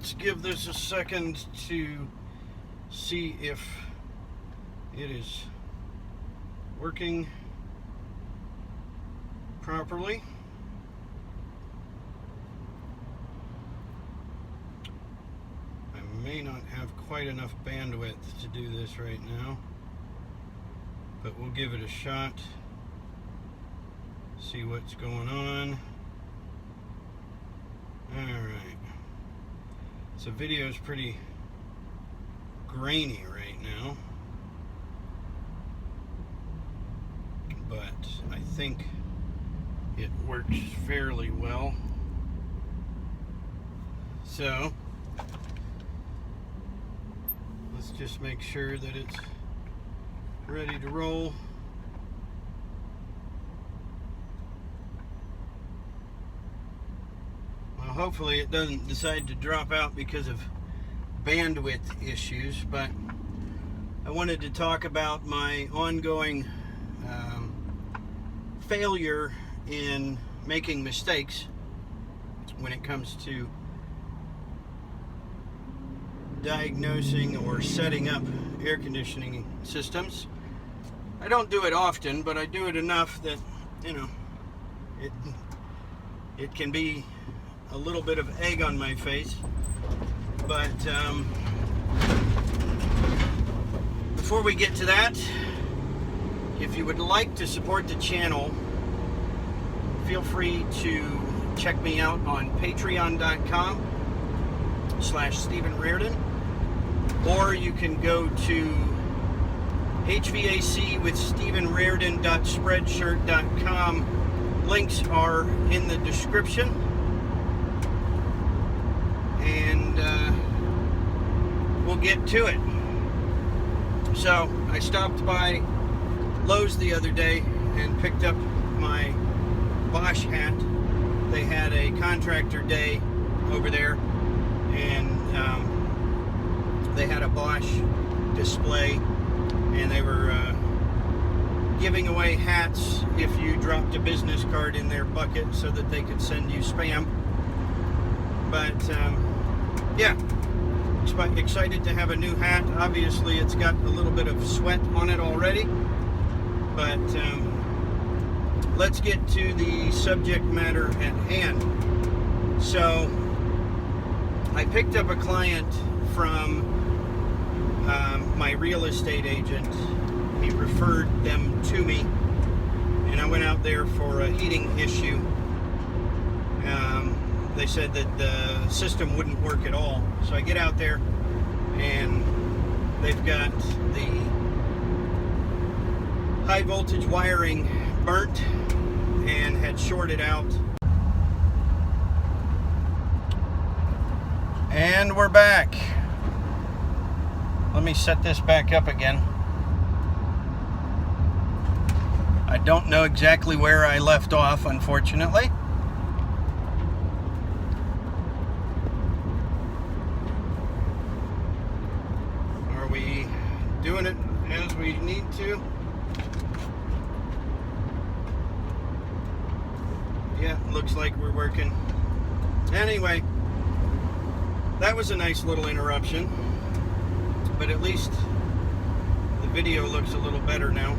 let's give this a second to see if it is working properly. I may not have quite enough bandwidth to do this right now, but we'll give it a shot, see what's going on. Alright, so video is pretty grainy right now, but I think it works fairly well. So let's just make sure that it's ready to roll. Well, hopefully it doesn't decide to drop out because of bandwidth issues, but I wanted to talk about my ongoing failure in making mistakes when it comes to diagnosing or setting up air conditioning systems. I don't do it often, but I do it enough that, you know, it can be a little bit of egg on my face. But before we get to that, if you would like to support the channel, feel free to check me out on patreon.com/Stephen Rardon, or you can go to HVACwithStephenRardon.spreadshirt.com. Links are in the description. And we'll get to it. So I stopped by Lowe's the other day and picked up my Bosch hat. They had a contractor day over there, and they had a Bosch display, and they were giving away hats if you dropped a business card in their bucket so that they could send you spam. But yeah, excited to have a new hat. Obviously it's got a little bit of sweat on it already, but let's get to the subject matter at hand. So I picked up a client from my real estate agent. He referred them to me, and I went out there for a heating issue. They said that the system wouldn't work at all. So I get out there, and they've got the high voltage wiring burnt and had shorted out. And we're back. Let me set this back up again. I don't know exactly where I left off, unfortunately. Are we doing it as we need to? Yeah, looks like we're working. Anyway, that was a nice little interruption, but at least the video looks a little better now.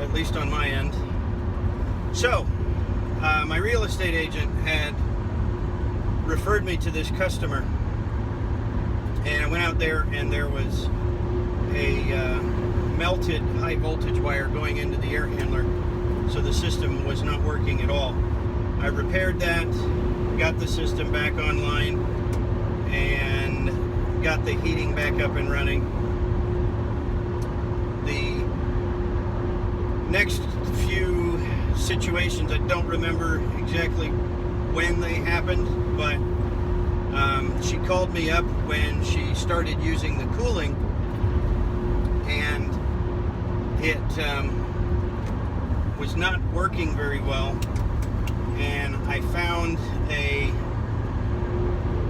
At least on my end. So, my real estate agent had referred me to this customer, and I went out there, and there was a melted high voltage wire going into the air handler, so the system was not working at all. I repaired that, got the system back online, and got the heating back up and running. The next few situations, I don't remember exactly when they happened, but she called me up when she started using the cooling, and it was not working very well, and I found a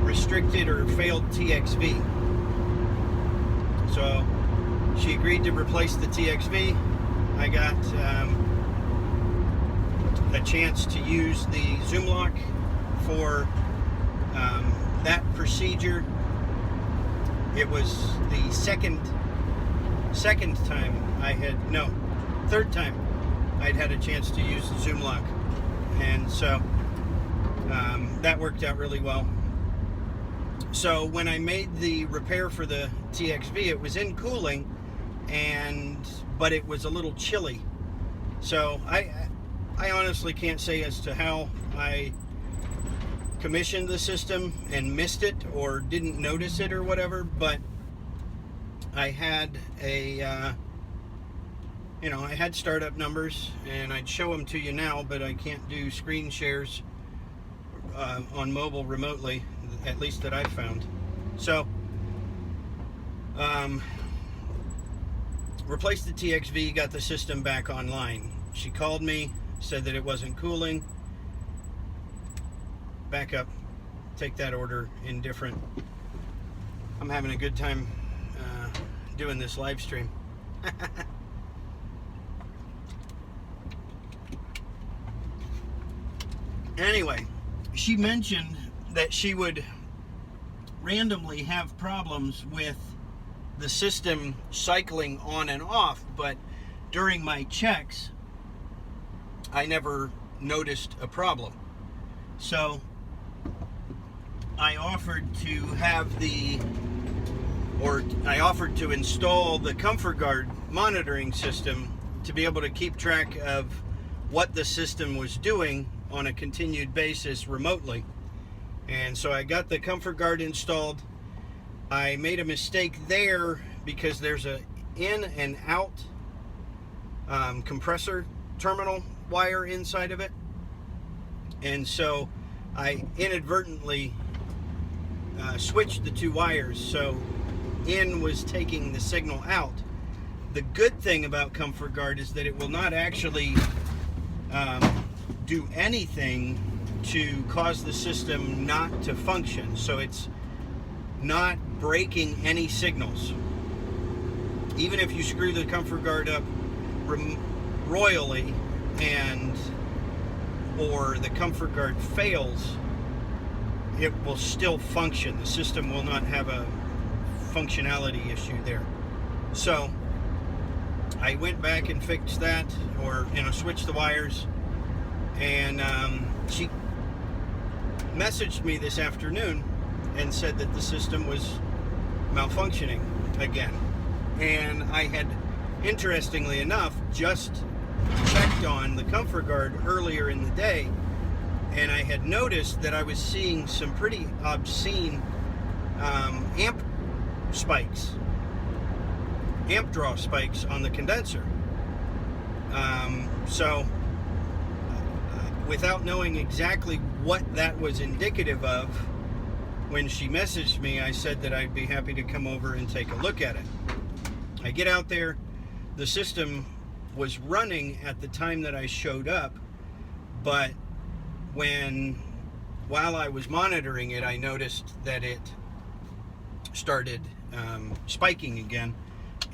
restricted or failed TXV. So she agreed to replace the TXV. I got a chance to use the Zoom lock for that procedure. It was the third time I'd had a chance to use the zoom lock, and so that worked out really well. So when I made the repair for the TXV, it was in cooling, but it was a little chilly. So I honestly can't say as to how I commissioned the system and missed it or didn't notice it or whatever, but I had I had startup numbers, and I'd show them to you now, but I can't do screen shares on mobile remotely, at least that I've found. So replaced the TXV, got the system back online. She called me, said that it wasn't cooling. Back up, take that order indifferent. I'm having a good time doing this live stream. Anyway, she mentioned that she would randomly have problems with the system cycling on and off, but during my checks, I never noticed a problem. So I offered to install the Comfort Guard monitoring system to be able to keep track of what the system was doing on a continued basis remotely. And so I got the Comfort Guard installed. I made a mistake there because there's a in and out compressor terminal wire inside of it. And so I inadvertently switched the two wires, so in was taking the signal out. The good thing about Comfort Guard is that it will not actually do anything to cause the system not to function. So it's not breaking any signals. Even if you screw the Comfort Guard up royally or the Comfort Guard fails, it will still function. The system will not have a functionality issue there. So I went back and fixed that, or switched the wires, and she messaged me this afternoon and said that the system was malfunctioning again. And I had, interestingly enough, just checked on the Comfort Guard earlier in the day, and I had noticed that I was seeing some pretty obscene amp draw spikes on the condenser. So without knowing exactly what that was indicative of, when she messaged me, I said that I'd be happy to come over and take a look at it. I get out there, the system was running at the time that I showed up, but while I was monitoring it, I noticed that it started spiking again.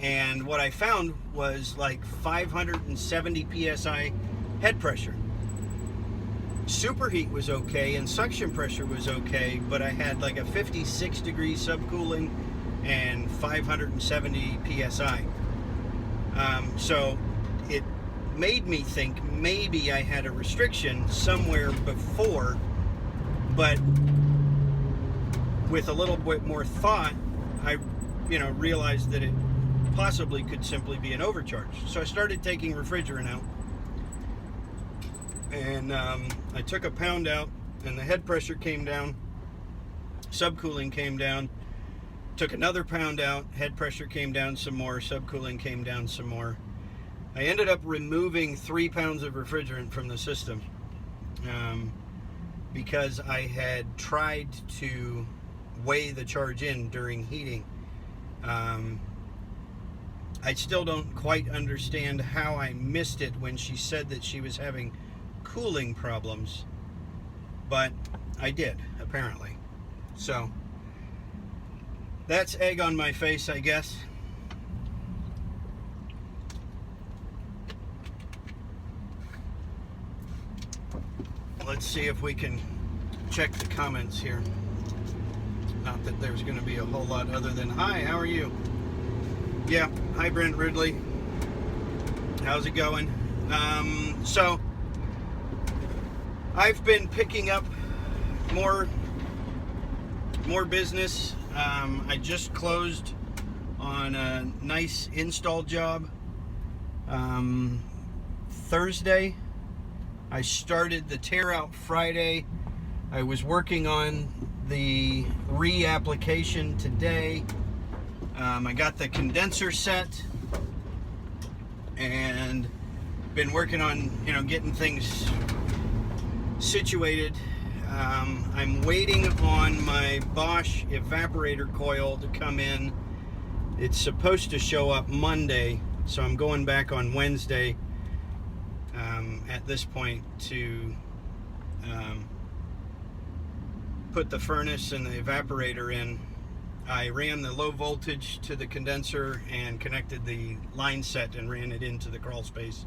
And what I found was like 570 psi head pressure. Superheat was okay and suction pressure was okay, but I had like a 56 degree subcooling and 570 psi. So it made me think maybe I had a restriction somewhere before, but with a little bit more thought, I realized that it possibly could simply be an overcharge. So I started taking refrigerant out, and I took a pound out, and the head pressure came down, subcooling came down. Took another pound out, head pressure came down some more, subcooling came down some more. I ended up removing 3 pounds of refrigerant from the system because I had tried to weigh the charge in during heating. I still don't quite understand how I missed it when she said that she was having cooling problems, but I did, apparently. So that's egg on my face, I guess. Let's see if we can check the comments here. Not that there's going to be a whole lot other than, hi, how are you? Yeah, hi Brent Ridley. How's it going? So, I've been picking up more business. I just closed on a nice install job Thursday. I started the tear out Friday. I was working on the reapplication today. I got the condenser set and been working on, getting things situated. I'm waiting on my Bosch evaporator coil to come in. It's supposed to show up Monday, so I'm going back on Wednesday at this point to put the furnace and the evaporator in. I ran the low voltage to the condenser and connected the line set and ran it into the crawl space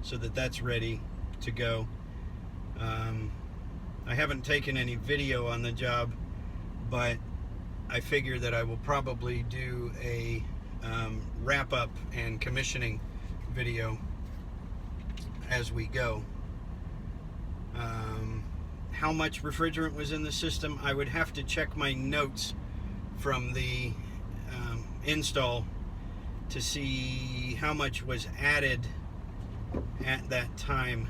so that that's ready to go. I haven't taken any video on the job, but I figure that I will probably do a wrap-up and commissioning video as we go. How much refrigerant was in the system? I would have to check my notes from the install to see how much was added at that time.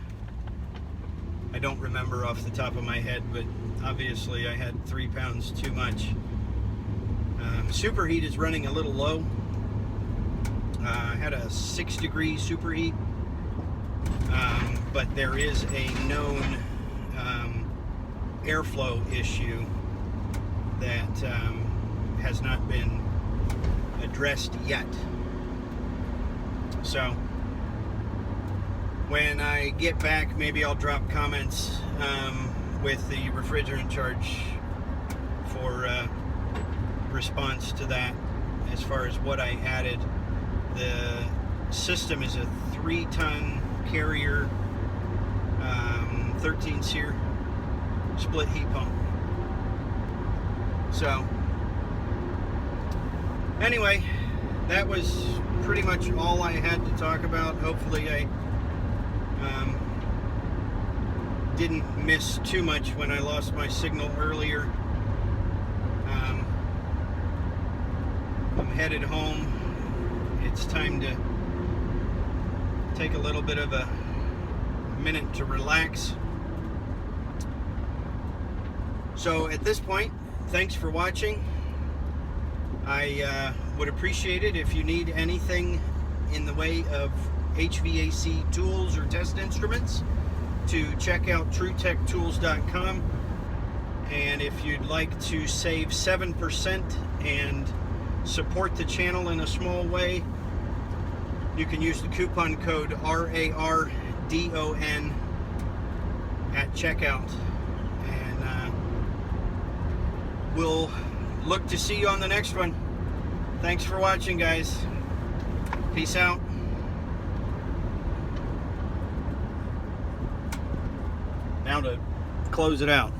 I don't remember off the top of my head, but obviously I had 3 pounds too much. Superheat is running a little low. I had a 6-degree superheat, but there is a known airflow issue that has not been addressed yet. So when I get back, maybe I'll drop comments with the refrigerant charge for response to that as far as what I added. The system is a 3-ton carrier 13 SEER split heat pump. So anyway, that was pretty much all I had to talk about. Hopefully I didn't miss too much when I lost my signal earlier. I'm headed home. It's time to take a little bit of a minute to relax. So at this point, thanks for watching. I would appreciate it if you need anything in the way of HVAC tools or test instruments, to check out TrueTechTools.com. And if you'd like to save 7% and support the channel in a small way, you can use the coupon code RARDON at checkout. And we'll look to see you on the next one. Thanks for watching, guys. Peace out. Now to close it out.